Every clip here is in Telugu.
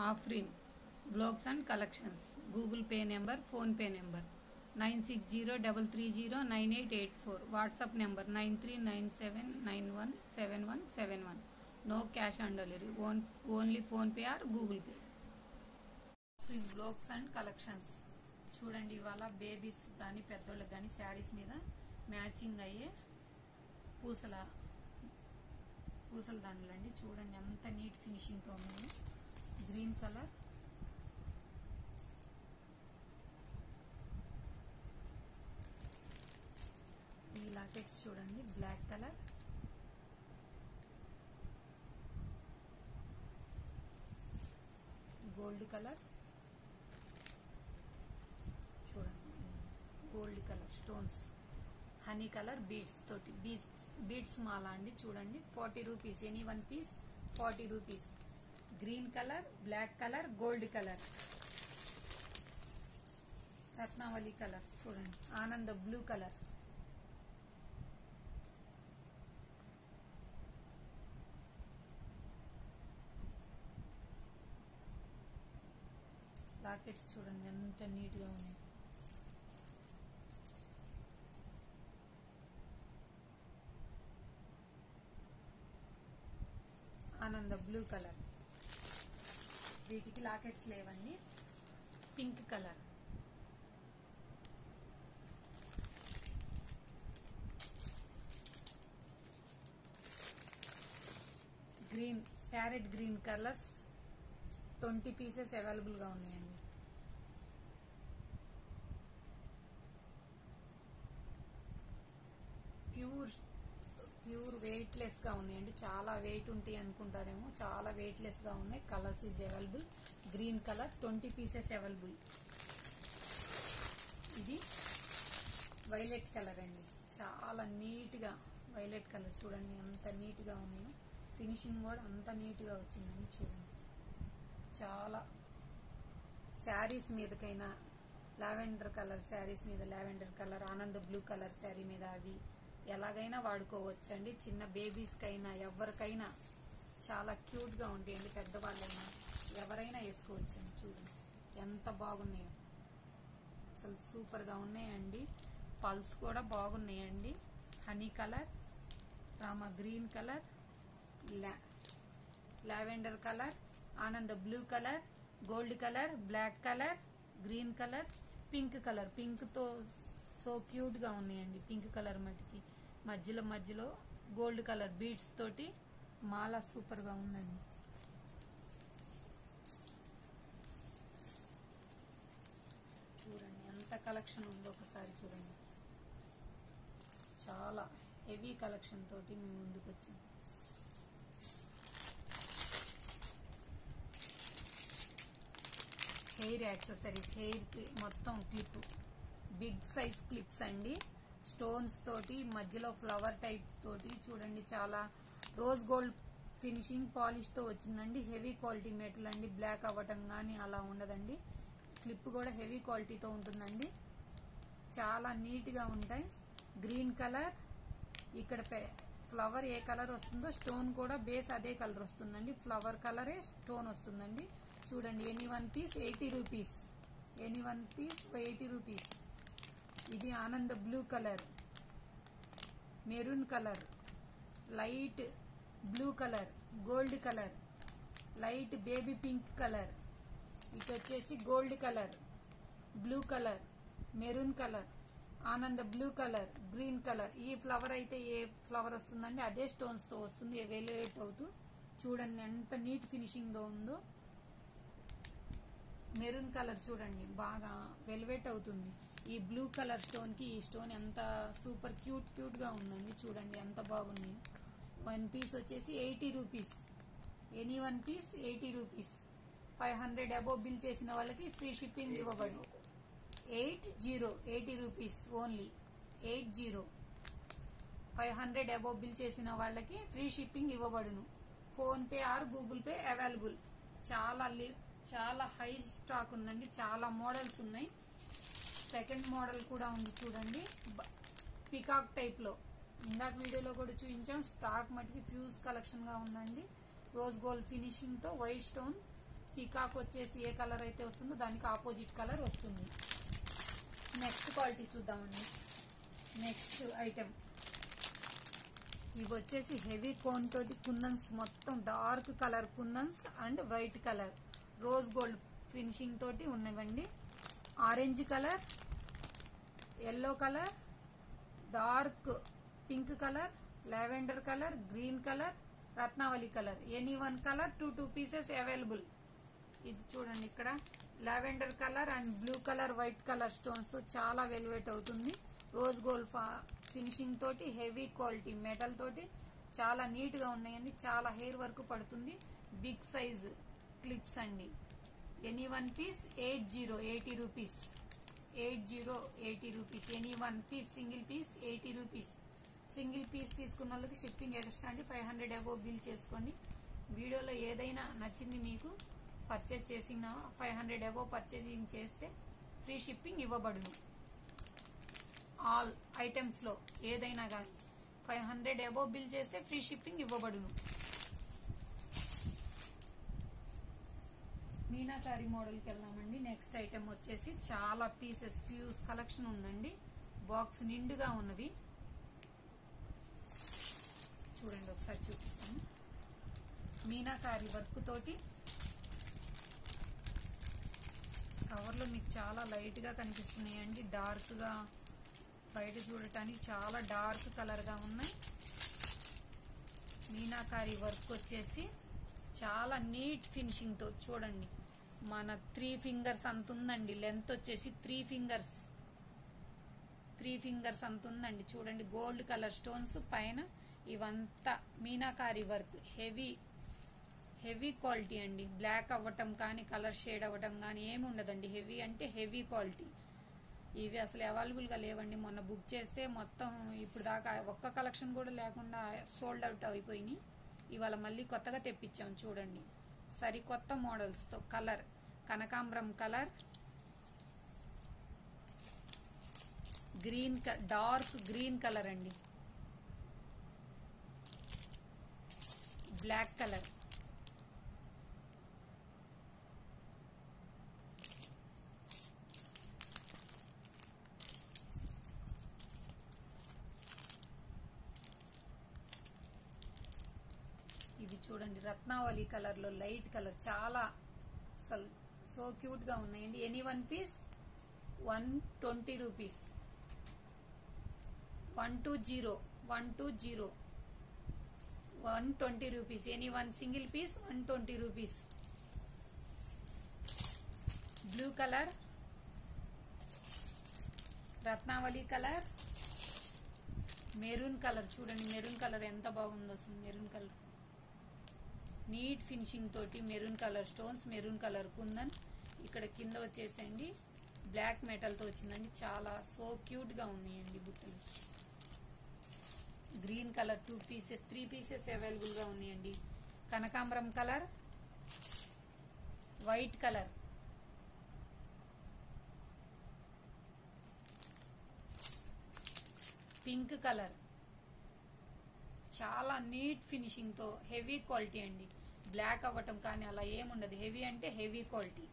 Afrin Vlogs and Collections. Google Pay number, Phone Pay number 9603309884. WhatsApp number 9397917171. No cash on delivery. Only Phone Pay or Google Pay. Afrin Vlogs and Collections. చూడండి ఇవాళ బేబీస్ కానీ పెద్దోళ్ళకి కానీ శారీస్ మీద మ్యాచింగ్ అయ్యే పూసల దండలండి. చూడండి ఎంత నీట్ ఫినిషింగ్ తో ఉన్నాయి. గ్రీన్ కలర్, ఈ లాకెట్స్ చూడండి బ్లాక్ కలర్, గోల్డ్ కలర్, చూడండి gold colour stones, honey colour beads తోటి బీడ్స్ మాల అండి. చూడండి 40 rupees, any one piece 40 rupees. Green colour, black colour, gold colour, రత్నావళి కలర్, చూడండి ఆనంద బ్లూ కలర్, లాకెట్స్ చూడండి ఎంత నీట్ గా ఉన్నాయి. ఆనంద బ్లూ కలర్, వీటికి లాకెట్స్ లేవండి. Pink colour, green, parrot green colours 20 pieces available గా ఉన్నాయండి. ప్యూర్ వెయిట్ లెస్ గా ఉన్నాయండి. చాలా వెయిట్ ఉంటాయి అనుకుంటారేమో, చాలా వెయిట్ లెస్ గా ఉన్నాయి. Colours is available. Green colour 20 pieces available. ఇది వైలెట్ కలర్ అండి, చాలా నీట్ గా వైలెట్ కలర్ చూడండి ఎంత నీట్ గా ఉన్నాయో. ఫినిషింగ్ కూడా అంత నీట్ గా వచ్చిందండి. చూడండి చాలా శారీస్ మీదకైనా, లావెండర్ కలర్ శారీస్ మీద లావెండర్ కలర్, ఆనంద బ్లూ కలర్ శారీ మీద అవి ఎలాగైనా వాడుకోవచ్చండి. చిన్న బేబీస్ కైనా ఎవరికైనా చాలా క్యూట్ గా ఉంటాయండి. పెద్దవాళ్ళైనా ఎవరైనా వేసుకోవచ్చండి. చూడండి ఎంత బాగున్నాయో, అసలు సూపర్ గా ఉన్నాయండి. పల్స్ కూడా బాగున్నాయండి. హనీ కలర్, రామా గ్రీన్ కలర్, లావెండర్ కలర్, ఆనంద blue colour, gold colour, black colour, green colour, pink colour. Pink తో సో క్యూట్ గా ఉన్నాయండి. పింక్ కలర్ మటుకి మధ్యలో గోల్డ్ కలర్ బీడ్స్ తోటి మాల సూపర్ గా ఉందండి. చూడండి ఎంత కలెక్షన్ ఉందో ఒకసారి చూడండి. చాలా హెవీ కలెక్షన్ తోటి మేము ముందుకు వచ్చాం. హెయిర్ యాక్సెసరీస్, హెయిర్ కి మొత్తం క్లిప్, బిగ్ సైజ్ క్లిప్స్ అండి. స్టోన్స్ తోటి మధ్యలో ఫ్లవర్ టైప్ తోటి చూడండి. చాలా రోజ్ గోల్డ్ ఫినిషింగ్ పాలిష్ తో వచ్చిందండి. హెవీ క్వాలిటీ మెటల్ అండి. బ్లాక్ అవ్వటం గానీ అలా ఉండదండి. క్లిప్ కూడా హెవీ క్వాలిటీతో ఉంటుందండి. చాలా నీట్ గా ఉంటాయి. గ్రీన్ కలర్, ఇక్కడ ఫ్లవర్ ఏ కలర్ వస్తుందో స్టోన్ కూడా బేస్ అదే కలర్ వస్తుందండి. ఫ్లవర్ కలరే స్టోన్ వస్తుందండి. చూడండి any one piece 80 rupees, any one piece 80 rupees. ఇది ఆనంద blue colour, maroon colour, light blue colour, gold colour, light baby pink colour, ఇటు వచ్చేసి gold colour, blue colour, maroon colour, ఆనంద బ్లూ కలర్, గ్రీన్ కలర్. ఈ ఫ్లవర్ అయితే ఏ ఫ్లవర్ వస్తుందండి అదే స్టోన్స్ తో వస్తుంది, వెల్వెట్ అవుతూ. చూడండి ఎంత నీట్ ఫినిషింగ్ తో ఉందో. మెరూన్ కలర్ చూడండి బాగా వెల్వెట్ అవుతుంది. ఈ బ్లూ కలర్ స్టోన్ కి ఈ స్టోన్ ఎంత సూపర్ క్యూట్ గా ఉందండి. చూడండి ఎంత బాగున్నాయి. వన్ పీస్ వచ్చేసి 80 rupees, any one piece 80 rupees. 500 above bill చేసిన వాళ్ళకి ఫ్రీ షిప్పింగ్ ఇవ్వబడు. 80 రూపీస్ ఓన్లీ, 80. 500 అబోవ్ బిల్ చేసిన వాళ్ళకి ఫ్రీ షిప్పింగ్ ఇవ్వబడును. PhonePe or Google Pay available. చాలా హై స్టాక్ ఉందండి. చాలా మోడల్స్ ఉన్నాయి. సెకండ్ మోడల్ కూడా ఉంది చూడండి, పికాక్ టైప్ లో. ఇందాక వీడియోలో కూడా చూపించాం. స్టాక్ మటుకి ఫ్యూజ్ కలెక్షన్ గా ఉందండి. రోజ్ గోల్డ్ ఫినిషింగ్ తో వైట్ స్టోన్ పీకాక్ వచ్చేసి ఏ కలర్ అయితే వస్తుందో దానికి ఆపోజిట్ కలర్ వస్తుంది. నెక్స్ట్ క్వాలిటీ చూద్దామండి. నెక్స్ట్ ఐటెం ఇవి వచ్చేసి హెవీ కోన్ తోటి కుందన్స్, మొత్తం dark colour kundans and white colour rose gold finishing తోటి ఉన్నవండి. Orange colour, yellow colour, dark pink colour, lavender colour, green colour, రత్నావళి colour. Any one colour 2 pieces available. ఇది చూడండి, ఇక్కడ lavender colour and blue colour white colour stones చాలా వెల్వెట్ అవుతుంది. రోజ్ గోల్డ్ ఫినిషింగ్ తోటి హెవీ క్వాలిటీ మెటల్ తోటి చాలా నీట్ గా ఉన్నాయండి. చాలా హెయిర్ వర్క్ పడుతుంది. బిగ్ సైజ్ క్లిప్స్ అండి. Any one piece 80 rupees. 80 rupees. Any one piece single piece 80 rupees. Single piece తీసుకున్న వాళ్ళకి షిప్పింగ్ ఎక్స్ట్రా అండి. 500 అబోవ్ బిల్ చేసుకోండి. వీడియోలో ఏదైనా నచ్చింది మీకు పర్చేజ్ చేసిన 500 అబోవ్ పర్చేజింగ్ చేస్తే ఫ్రీ షిప్పింగ్ ఇవ్వబడును. ఆల్ ఐటమ్స్ లో ఏదైనా కానీ 500 అబోవ్ బిల్ చేస్తే ఫ్రీ షిప్పింగ్ ఇవ్వబడును. మీనాకారి మోడల్ కి వెళ్దామండి. నెక్స్ట్ ఐటమ్ వచ్చేసి చాలా పీసెస్ ఫ్యూజ్ కలెక్షన్ ఉందండి. బాక్స్ నిండుగా ఉన్నవి చూడండి, ఒకసారి చూపిస్తాను. మీనాకారి వర్క్ తోటి కవర్లో మీకు చాలా లైట్ గా కనిపిస్తున్నాయండి. డార్క్ గా బయట చూడటానికి చాలా డార్క్ కలర్ గా ఉన్నాయి. మీనాకారి వర్క్ వచ్చేసి చాలా నీట్ ఫినిషింగ్ తో చూడండి. మన 3 ఫింగర్స్ అంత ఉందండి. లెంత్ వచ్చేసి 3 ఫింగర్స్ అంత ఉందండి. చూడండి, గోల్డ్ కలర్ స్టోన్స్ పైన ఇవంతా మీనాకారి వర్క్ హెవీ క్వాలిటీ అండి. బ్లాక్ అవ్వటం కానీ కలర్ షేడ్ అవ్వటం కానీ ఏమి ఉండదండి. హెవీ అంటే హెవీ క్వాలిటీ. ఇవి అసలు అవైలబుల్ గా లేవండి. మొన్న బుక్ చేస్తే మొత్తం ఇప్పుడు దాకా ఒక్క కలెక్షన్ కూడా లేకుండా సోల్డ్ అవుట్ అయిపోయినాయి. ఇవాళ మళ్ళీ కొత్తగా తెప్పించాం చూడండి. సరికొత్త మోడల్స్ తో కలర్ కనకాంబరం colour, green dark green colour అండి, బ్లాక్ కలర్, ఇవి చూడండి రత్నావళి కలర్ లో లైట్ కలర్ చాలా సో క్యూట్ గా ఉన్నాయండి. Any one piece 120 rupees. 120 rupees. Any one single piece 120 rupees. Blue colour, రత్నావళి కలర్, మెరూన్ కలర్. చూడండి మెరూన్ కలర్ ఎంత బాగుందో అసలు. మెరూన్ కలర్ నీట్ ఫినిషింగ్ తోటి maroon colour stones, maroon colour kundan. ఇక్కడ కింద వచ్చేసండి బ్లాక్ మెటల్ తో వచ్చిందండి. చాలా సో క్యూట్ గా ఉన్నాయండి బుట్టలు. Green colour 2 pieces 3 pieces available గా ఉన్నాయండి. కనకాంబరం colour, white colour, pink colour. చాలా నీట్ ఫినిషింగ్ తో హెవీ క్వాలిటీ అండి. బ్లాక్ అవ్వటం కానీ అలా ఏముండదు. హెవీ అంటే హెవీ క్వాలిటీ.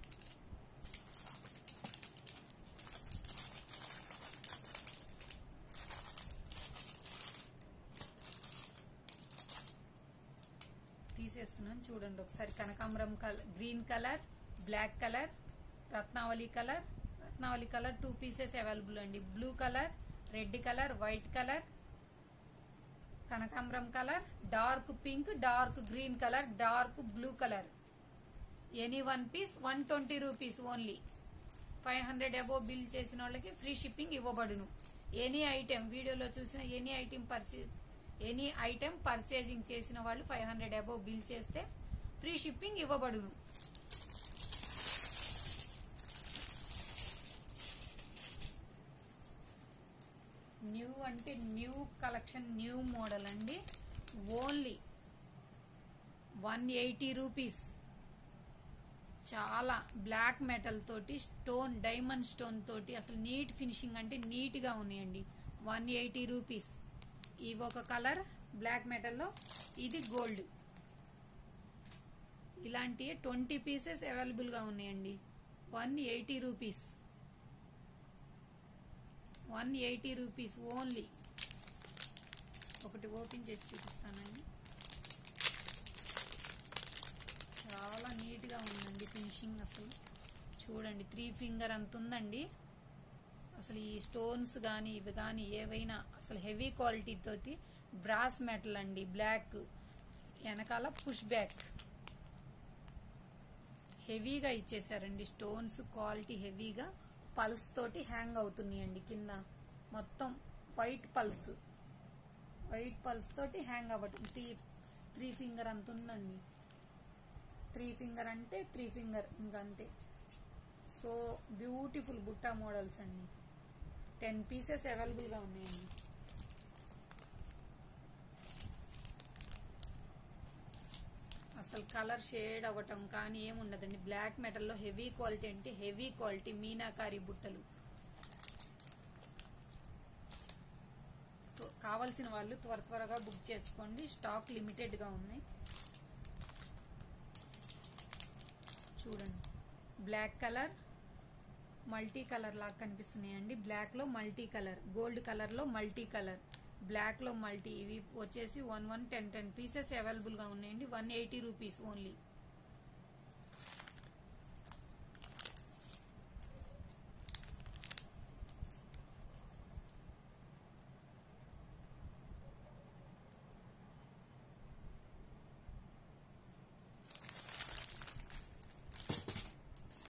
తీసేస్తున్నాను చూడండి ఒకసారి. కనకాంబరం colour, green colour, black colour, రత్నావళి కలర్. రత్నావళి కలర్ 2 పీసెస్ అవైలబుల్ అండి. Blue colour, red colour, white colour, కనకాంబరం colour, dark pink, dark green colour, dark blue colour. Any one piece 120 rupees only. 500 above bill చేసిన వాళ్ళకి ఫ్రీ షిప్పింగ్ ఇవ్వబడును. ఎనీ ఐటెం వీడియోలో చూసిన ఎనీ ఐటెం పర్చేజింగ్ చేసిన వాళ్ళు 500 అబోవ్ బిల్ చేస్తే ఫ్రీ షిప్పింగ్ ఇవ్వబడును. న్యూ అంటే న్యూ కలెక్షన్, న్యూ మోడల్ అండి. Only 180 rupees. చాలా బ్లాక్ మెటల్ తోటి స్టోన్, డైమండ్ స్టోన్ తోటి అసలు నీట్ ఫినిషింగ్ అంటే నీట్ గా ఉన్నాయండి. 180 రూపీస్. ఇవి ఒక కలర్ బ్లాక్ మెటల్ లో, ఇది గోల్డ్. ఇలా ఇలాంటి 20 పీసెస్ అవైలబుల్గా ఉన్నాయండి. 180 రూపీస్, 180 రూపీస్ ఓన్లీ. ఒకటి ఓపెన్ చేసి చూపిస్తానండి. చాలా నీట్గా ఉందండి ఫినిషింగ్. అసలు చూడండి 3 ఫింగర్ అంత ఉందండి. అసలు ఈ స్టోన్స్ కానీ ఇవి కానీ ఏవైనా అసలు హెవీ క్వాలిటీతోటి బ్రాస్ మెటల్ అండి. బ్లాక్ వెనకాల పుష్ బ్యాక్ హెవీగా ఇచ్చేసారండి. స్టోన్స్ క్వాలిటీ హెవీగా పల్స్ తోటి హ్యాంగ్ అవుతున్నాయండి. కింద మొత్తం వైట్ పల్స్ తోటి హ్యాంగ్ అవ్వటం. 3 ఫింగర్ అంత ఉందండి. 3 ఫింగర్ అంటే 3 ఫింగర్ ఇంకంతే. సో బ్యూటిఫుల్ బుట్టా మోడల్స్ అండి. 10 పీసెస్ అవైలబుల్గా ఉన్నాయండి. అసలు కలర్ షేడ్ అవ్వటం కానీ ఏముండదండి. బ్లాక్ మెటల్లో హెవీ క్వాలిటీ అంటే హెవీ క్వాలిటీ మీనాకారి బుట్టలు. కావాల్సిన వాళ్ళు త్వరగా బుక్ చేసుకోండి. స్టాక్ లిమిటెడ్గా ఉన్నాయి. చూడండి బ్లాక్ కలర్ మల్టీ కలర్ లాగా కనిపిస్తున్నాయండి. బ్లాక్లో మల్టీ కలర్, గోల్డ్ కలర్లో మల్టీ కలర్, బ్లాక్లో మల్టీ. ఇవి వచ్చేసి 10 పీసెస్ అవైలబుల్గా ఉన్నాయండి. 180 రూపీస్ ఓన్లీ.